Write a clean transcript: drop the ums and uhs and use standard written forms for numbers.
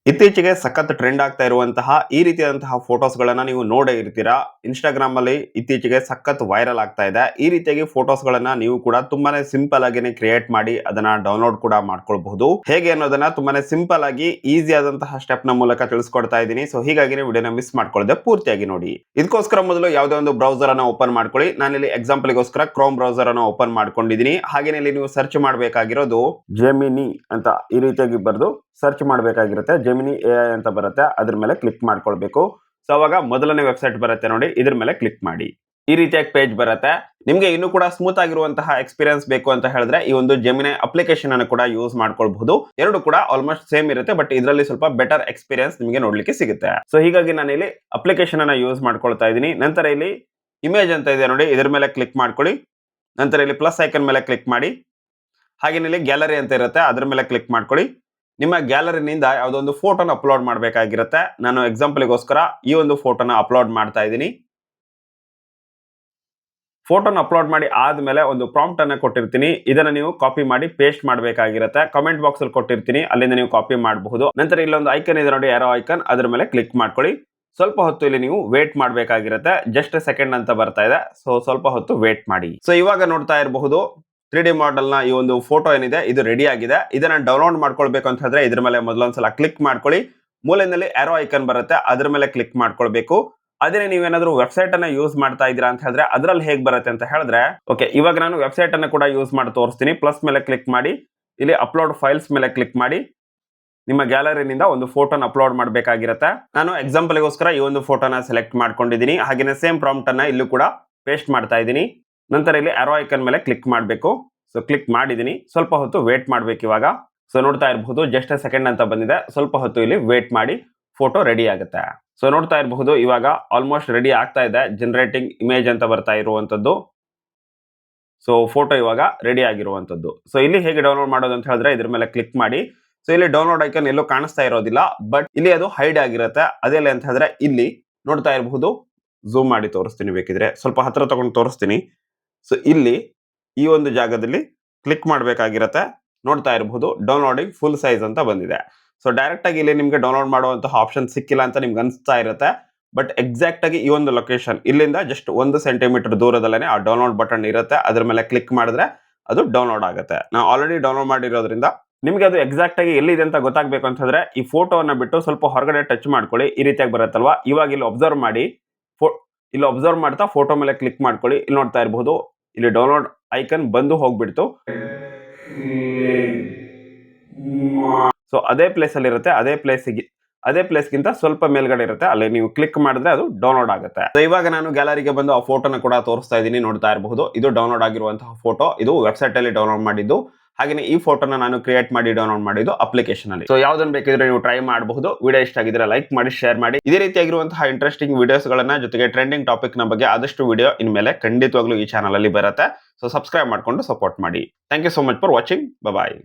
ಇತ್ತೀಚೆಗೆ ಸಖತ್ ಟ್ರೆಂಡ್ ಆಗ್ತಾ ಇರುವಂತಹ ಈ ರೀತಿಯಾದಂತಹ ಫೋಟೋಸ್ ಗಳನ್ನ ನೀವು ನೋಡೇ ಇರ್ತೀರಾ. ಇನ್ಸ್ಟಾಗ್ರಾಮ್ ಅಲ್ಲಿ ಇತ್ತೀಚೆಗೆ ಸಖತ್ ವೈರಲ್ ಆಗ್ತಾ ಇದೆ. ಈ ರೀತಿಯಾಗಿ ಫೋಟೋಸ್ ಗಳನ್ನ ನೀವು ಕೂಡ ತುಂಬಾನೇ ಸಿಂಪಲ್ ಆಗಿನೇ ಕ್ರಿಯೇಟ್ ಮಾಡಿ ಅದನ್ನ ಡೌನ್ಲೋಡ್ ಕೂಡ ಮಾಡ್ಕೊಳ್ಬಹುದು. ಹೇಗೆ ಅನ್ನೋದನ್ನ ತುಂಬಾನೇ ಸಿಂಪಲ್ ಆಗಿ ಈಸಿ ಆದಂತಹ ಸ್ಟೆಪ್ ನ ಮೂಲಕ ತಿಳಿಸ್ಕೊಡ್ತಾ ಇದ್ದೀನಿ. ಸೊ ಹೀಗಾಗಿ ವಿಡಿಯೋನ ಮಿಸ್ ಮಾಡ್ಕೊಳ್ಳದೆ ಪೂರ್ತಿಯಾಗಿ ನೋಡಿ. ಇದಕ್ಕೋಸ್ಕರ ಮೊದಲು ಯಾವುದೇ ಒಂದು ಬ್ರೌಸರ್ ಅನ್ನ ಓಪನ್ ಮಾಡ್ಕೊಳ್ಳಿ. ನಾನಿಲ್ಲಿ ಎಕ್ಸಾಂಪಲ್ ಗೋಸ್ಕರ ಕ್ರೋಮ್ ಬ್ರೌಸರ್ ಅನ್ನ ಓಪನ್ ಮಾಡ್ಕೊಂಡಿದ್ದೀನಿ. ಹಾಗೇನೆ ಇಲ್ಲಿ ನೀವು ಸರ್ಚ್ ಮಾಡಬೇಕಾಗಿರೋದು ಜೆಮಿನಿ ಅಂತ ಈ ರೀತಿಯಾಗಿ ಬರೆದು ಸರ್ಚ್ ಮಾಡಬೇಕಾಗಿರುತ್ತೆ. ಜೆಮಿನಿ ಎಐ ಅಂತ ಬರುತ್ತೆ, ಅದ್ರ ಮೇಲೆ ಕ್ಲಿಕ್ ಮಾಡ್ಕೊಳ್ಬೇಕು. ಸೊ ಅವಾಗ ಮೊದಲನೇ ವೆಬ್ಸೈಟ್ ಬರುತ್ತೆ ನೋಡಿ, ಇದ್ರ ಮೇಲೆ ಕ್ಲಿಕ್ ಮಾಡಿ. ಈ ರೀತಿಯಾಗಿ ಪೇಜ್ ಬರುತ್ತೆ. ನಿಮಗೆ ಇನ್ನೂ ಕೂಡ ಸ್ಮೂತ್ ಆಗಿರುವಂತಹ ಎಕ್ಸ್ಪೀರಿಯನ್ಸ್ ಬೇಕು ಅಂತ ಹೇಳಿದ್ರೆ ಈ ಒಂದು ಜೆಮಿನಿ ಅಪ್ಲಿಕೇಶನ್ ಅನ್ನು ಕೂಡ ಯೂಸ್ ಮಾಡ್ಕೊಳ್ಬಹುದು. ಎರಡು ಕೂಡ ಆಲ್ಮೋಸ್ಟ್ ಸೇಮ್ ಇರುತ್ತೆ, ಬಟ್ ಇದರಲ್ಲಿ ಸ್ವಲ್ಪ ಬೆಟರ್ ಎಕ್ಸ್ಪೀರಿಯನ್ಸ್ ನಿಮಗೆ ನೋಡ್ಲಿಕ್ಕೆ ಸಿಗುತ್ತೆ. ಸೊ ಹೀಗಾಗಿ ನಾನು ಇಲ್ಲಿ ಅಪ್ಲಿಕೇಶನ್ ಅನ್ನ ಯೂಸ್ ಮಾಡ್ಕೊಳ್ತಾ ಇದ್ದೀನಿ. ನಂತರ ಇಲ್ಲಿ ಇಮೇಜ್ ಅಂತ ಇದೆ ನೋಡಿ, ಇದ್ರ ಮೇಲೆ ಕ್ಲಿಕ್ ಮಾಡ್ಕೊಳ್ಳಿ. ನಂತರ ಇಲ್ಲಿ ಪ್ಲಸ್ ಐಕನ್ ಮೇಲೆ ಕ್ಲಿಕ್ ಮಾಡಿ. ಹಾಗೆ ಇಲ್ಲಿ ಗ್ಯಾಲರಿ ಅಂತ ಇರುತ್ತೆ, ಅದ್ರ ಮೇಲೆ ಕ್ಲಿಕ್ ಮಾಡ್ಕೊಳ್ಳಿ. ನಿಮ್ಮ ಗ್ಯಾಲರಿನಿಂದ ಯಾವುದೋ ಒಂದು ಫೋಟೋನ ಅಪ್ಲೋಡ್ ಮಾಡಬೇಕಾಗಿರುತ್ತೆ. ನಾನು ಎಕ್ಸಾಂಪಲ್ಗೋಸ್ಕರ ಈ ಒಂದು ಫೋಟೋನ ಅಪ್ಲೋಡ್ ಮಾಡ್ತಾ ಇದ್ದೀನಿ. ಫೋಟೋನ ಅಪ್ಲೋಡ್ ಮಾಡಿ ಆದ್ಮೇಲೆ ಒಂದು ಪ್ರಾಂಪ್ಟ್ ಅನ್ನ ಕೊಟ್ಟಿರ್ತೀನಿ. ಇದನ್ನ ನೀವು ಕಾಪಿ ಮಾಡಿ ಪೇಸ್ಟ್ ಮಾಡಬೇಕಾಗಿರುತ್ತೆ. ಕಮೆಂಟ್ ಬಾಕ್ಸ್ ಅಲ್ಲಿ ಕೊಟ್ಟಿರ್ತೀನಿ, ಅಲ್ಲಿಂದ ನೀವು ಕಾಪಿ ಮಾಡಬಹುದು. ನಂತರ ಇಲ್ಲೊಂದು ಐಕನ್ ಇದೆ ನೋಡಿ, ಏರೋ ಐಕನ್, ಅದ್ರ ಮೇಲೆ ಕ್ಲಿಕ್ ಮಾಡ್ಕೊಳ್ಳಿ. ಸ್ವಲ್ಪ ಹೊತ್ತು ಇಲ್ಲಿ ನೀವು ವೇಟ್ ಮಾಡಬೇಕಾಗಿರುತ್ತೆ. ಜಸ್ಟ್ ಸೆಕೆಂಡ್ ಅಂತ ಬರ್ತಾ ಇದೆ, ಸೊ ಸ್ವಲ್ಪ ಹೊತ್ತು ವೇಟ್ ಮಾಡಿ. ಸೊ ಇವಾಗ ನೋಡ್ತಾ ಇರಬಹುದು 3D ಮಾಡೆಲ್ ನ ಈ ಒಂದು ಫೋಟೋ ಏನಿದೆ ಇದು ರೆಡಿ ಆಗಿದೆ. ಇದನ್ನ ಡೌನ್ಲೋಡ್ ಮಾಡ್ಕೊಳ್ಬೇಕು ಅಂತ ಹೇಳಿದ್ರೆ ಇದ್ರ ಮೇಲೆ ಮೊದಲೊಂದ್ಸಲ ಕ್ಲಿಕ್ ಮಾಡ್ಕೊಳ್ಳಿ. ಮೂಲೆಯಲ್ಲಿ ಏರೋ ಐಕನ್ ಬರುತ್ತೆ, ಅದ್ರ ಮೇಲೆ ಕ್ಲಿಕ್ ಮಾಡ್ಕೊಳ್ಬೇಕು. ಅದೇ ನೀವೇನಾದ್ರೂ ವೆಬ್ಸೈಟ್ ಅನ್ನ ಯೂಸ್ ಮಾಡ್ತಾ ಇದ್ದೀರಾ ಅಂತ ಹೇಳಿದ್ರೆ ಅದ್ರಲ್ಲಿ ಹೇಗೆ ಬರುತ್ತೆ ಅಂತ ಹೇಳಿದ್ರೆ, ಓಕೆ ಇವಾಗ ನಾನು ವೆಬ್ಸೈಟ್ ಅನ್ನ ಕೂಡ ಯೂಸ್ ಮಾಡಿ ತೋರಿಸ್ತೀನಿ. ಪ್ಲಸ್ ಮೇಲೆ ಕ್ಲಿಕ್ ಮಾಡಿ, ಇಲ್ಲಿ ಅಪ್ಲೋಡ್ ಫೈಲ್ಸ್ ಮೇಲೆ ಕ್ಲಿಕ್ ಮಾಡಿ. ನಿಮ್ಮ ಗ್ಯಾಲರಿನಿಂದ ಒಂದು ಫೋಟೋನ ಅಪ್ಲೋಡ್ ಮಾಡಬೇಕಾಗಿರುತ್ತೆ. ನಾನು ಎಕ್ಸಾಂಪಲ್ಗೋಸ್ಕರ ಈ ಒಂದು ಫೋಟೋನ ಸೆಲೆಕ್ಟ್ ಮಾಡ್ಕೊಂಡಿದ್ದೀನಿ. ಹಾಗೇನೆ ಸೇಮ್ ಪ್ರಾಂಪ್ಟ್ ಅನ್ನ ಇಲ್ಲೂ ಕೂಡ ಪೇಸ್ಟ್ ಮಾಡ್ತಾ ಇದ್ದೀನಿ. ನಂತರ ಇಲ್ಲಿ ಏರೋ ಐಕನ್ ಮೇಲೆ ಕ್ಲಿಕ್ ಮಾಡಬೇಕು. ಸೊ ಕ್ಲಿಕ್ ಮಾಡಿದ್ದೀನಿ. ಸ್ವಲ್ಪ ಹೊತ್ತು ವೇಟ್ ಮಾಡ್ಬೇಕು ಇವಾಗ. ಸೊ ನೋಡ್ತಾ ಇರಬಹುದು ಜಸ್ಟ್ ಸೆಕೆಂಡ್ ಅಂತ ಬಂದಿದೆ. ಸ್ವಲ್ಪ ಹೊತ್ತು ಇಲ್ಲಿ ವೇಟ್ ಮಾಡಿ, ಫೋಟೋ ರೆಡಿ ಆಗುತ್ತೆ. ಸೊ ನೋಡ್ತಾ ಇರಬಹುದು ಇವಾಗ ಆಲ್ಮೋಸ್ಟ್ ರೆಡಿ ಆಗ್ತಾ ಇದೆ. ಜನರೇಟಿಂಗ್ ಇಮೇಜ್ ಅಂತ ಬರ್ತಾ ಇರುವಂತದ್ದು. ಸೊ ಫೋಟೋ ಇವಾಗ ರೆಡಿ ಆಗಿರುವಂತದ್ದು. ಸೊ ಇಲ್ಲಿ ಹೇಗೆ ಡೌನ್ಲೋಡ್ ಮಾಡೋದು ಅಂತ ಹೇಳಿದ್ರೆ ಇದ್ರ ಮೇಲೆ ಕ್ಲಿಕ್ ಮಾಡಿ. ಸೊ ಇಲ್ಲಿ ಡೌನ್ಲೋಡ್ ಐಕನ್ ಎಲ್ಲೂ ಕಾಣಿಸ್ತಾ ಇರೋದಿಲ್ಲ, ಬಟ್ ಇಲ್ಲಿ ಅದು ಹೈಡ್ ಆಗಿರುತ್ತೆ. ಅದೆಲ್ಲ ಅಂತ ಹೇಳಿದ್ರೆ ಇಲ್ಲಿ ನೋಡ್ತಾ ಇರಬಹುದು. ಝೂಮ್ ಮಾಡಿ ತೋರಿಸ್ತೀನಿ, ಬೇಕಿದ್ರೆ ಸ್ವಲ್ಪ ಹತ್ರ ತಗೊಂಡು ತೋರಿಸ್ತೀನಿ. ಸೊ ಇಲ್ಲಿ ಈ ಒಂದು ಜಾಗದಲ್ಲಿ ಕ್ಲಿಕ್ ಮಾಡಬೇಕಾಗಿರುತ್ತೆ. ನೋಡ್ತಾ ಇರಬಹುದು ಡೌನ್ಲೋಡಿಂಗ್ ಫುಲ್ ಸೈಜ್ ಅಂತ ಬಂದಿದೆ. ಸೊ ಡೈರೆಕ್ಟ್ ಆಗಿ ಇಲ್ಲಿ ನಿಮಗೆ ಡೌನ್ಲೋಡ್ ಮಾಡುವಂತಹ ಆಪ್ಷನ್ ಸಿಕ್ಕಿಲ್ಲ ಅಂತ ನಿಮ್ಗೆ ಅನಿಸ್ತಾ ಇರುತ್ತೆ, ಬಟ್ ಎಕ್ಸಾಕ್ಟ್ ಆಗಿ ಈ ಒಂದು ಲೊಕೇಶನ್ ಇಲ್ಲಿಂದ ಜಸ್ಟ್ 1 ಸೆಂಟಿಮೀಟರ್ ದೂರದಲ್ಲೇ ಆ ಡೌನ್ಲೋಡ್ ಬಟನ್ ಇರುತ್ತೆ. ಅದ್ರ ಮೇಲೆ ಕ್ಲಿಕ್ ಮಾಡಿದ್ರೆ ಅದು ಡೌನ್ಲೋಡ್ ಆಗುತ್ತೆ. ನಾವು ಆಲ್ರೆಡಿ ಡೌನ್ಲೋಡ್ ಮಾಡಿರೋದ್ರಿಂದ ನಿಮಗೆ ಅದು ಎಕ್ಸಾಕ್ಟ್ ಆಗಿ ಎಲ್ಲಿದೆ ಅಂತ ಗೊತ್ತಾಗಬೇಕು ಅಂತ ಹೇಳಿದ್ರೆ ಈ ಫೋಟೋವನ್ನ ಬಿಟ್ಟು ಸ್ವಲ್ಪ ಹೊರಗಡೆ ಟಚ್ ಮಾಡ್ಕೊಳ್ಳಿ. ಈ ರೀತಿಯಾಗಿ ಬರುತ್ತಲ್ವಾ, ಇವಾಗ ಇಲ್ಲಿ ಅಬ್ಸರ್ವ್ ಮಾಡಿ. ಇಲ್ಲಿ ಅಬ್ಸರ್ವ್ ಮಾಡ್ತಾ ಫೋಟೋ ಮೇಲೆ ಕ್ಲಿಕ್ ಮಾಡ್ಕೊಳ್ಳಿ. ಇಲ್ಲಿ ನೋಡ್ತಾ ಇರಬಹುದು ಇಲ್ಲಿ ಡೌನ್ಲೋಡ್ ಐಕನ್ ಬಂದು ಹೋಗ್ಬಿಡ್ತು. ಸೊ ಅದೇ ಪ್ಲೇಸ್ ಅಲ್ಲಿ ಇರುತ್ತೆ, ಅದೇ ಪ್ಲೇಸ್ಗಿಂತ ಸ್ವಲ್ಪ ಮೇಲ್ಗಡೆ ಇರುತ್ತೆ, ಅಲ್ಲಿ ನೀವು ಕ್ಲಿಕ್ ಮಾಡಿದ್ರೆ ಅದು ಡೌನ್ಲೋಡ್ ಆಗುತ್ತೆ. ಸೊ ಇವಾಗ ನಾನು ಗ್ಯಾಲರಿಗೆ ಬಂದು ಆ ಫೋಟೋನ ಕೂಡ ತೋರಿಸ್ತಾ ಇದ್ದೀನಿ. ನೋಡ್ತಾ ಇರಬಹುದು ಇದು ಡೌನ್ಲೋಡ್ ಆಗಿರುವಂತಹ ಫೋಟೋ. ಇದು ವೆಬ್ಸೈಟ್ ಅಲ್ಲಿ ಡೌನ್ಲೋಡ್ ಮಾಡಿದ್ದು. ಹಾಗೆ ಈ ಫೋಟೋನ ನಾನು ಕ್ರಿಯೇಟ್ ಮಾಡಿ ಡೌನ್ಲೋಡ್ ಮಾಡಿದ್ದು ಅಪ್ಲಿಕೇಶನ್ ಅಲ್ಲಿ. ಸೊ ಯಾವ್ದನ್ನ ಬೇಕಿದ್ರೆ ನೀವು ಟ್ರೈ ಮಾಡಬಹುದು. ವಿಡಿಯೋ ಇಷ್ಟ ಆಗಿದ್ರೆ ಲೈಕ್ ಮಾಡಿ, ಶೇರ್ ಮಾಡಿ. ಇದೇ ರೀತಿಯಾಗಿರುವಂತಹ ಇಂಟ್ರೆಸ್ಟಿಂಗ್ ವಿಡಿಯೋಸ್ ಗಳನ್ನ ಜೊತೆಗೆ ಟ್ರೆಂಡಿಂಗ್ ಟಾಪಿಕ್ ನ ಬಗ್ಗೆ ಆದಷ್ಟು ವಿಡಿಯೋ ಇನ್ಮೇಲೆ ಖಂಡಿತವಾಗ್ಲೂ ಈ ಚಾನಲ್ ಅಲ್ಲಿ ಬರುತ್ತೆ. ಸೊ ಸಬ್ಸ್ಕ್ರೈಬ್ ಮಾಡ್ಕೊಂಡು ಸಪೋರ್ಟ್ ಮಾಡಿ. Thank you so much for watching. Bye.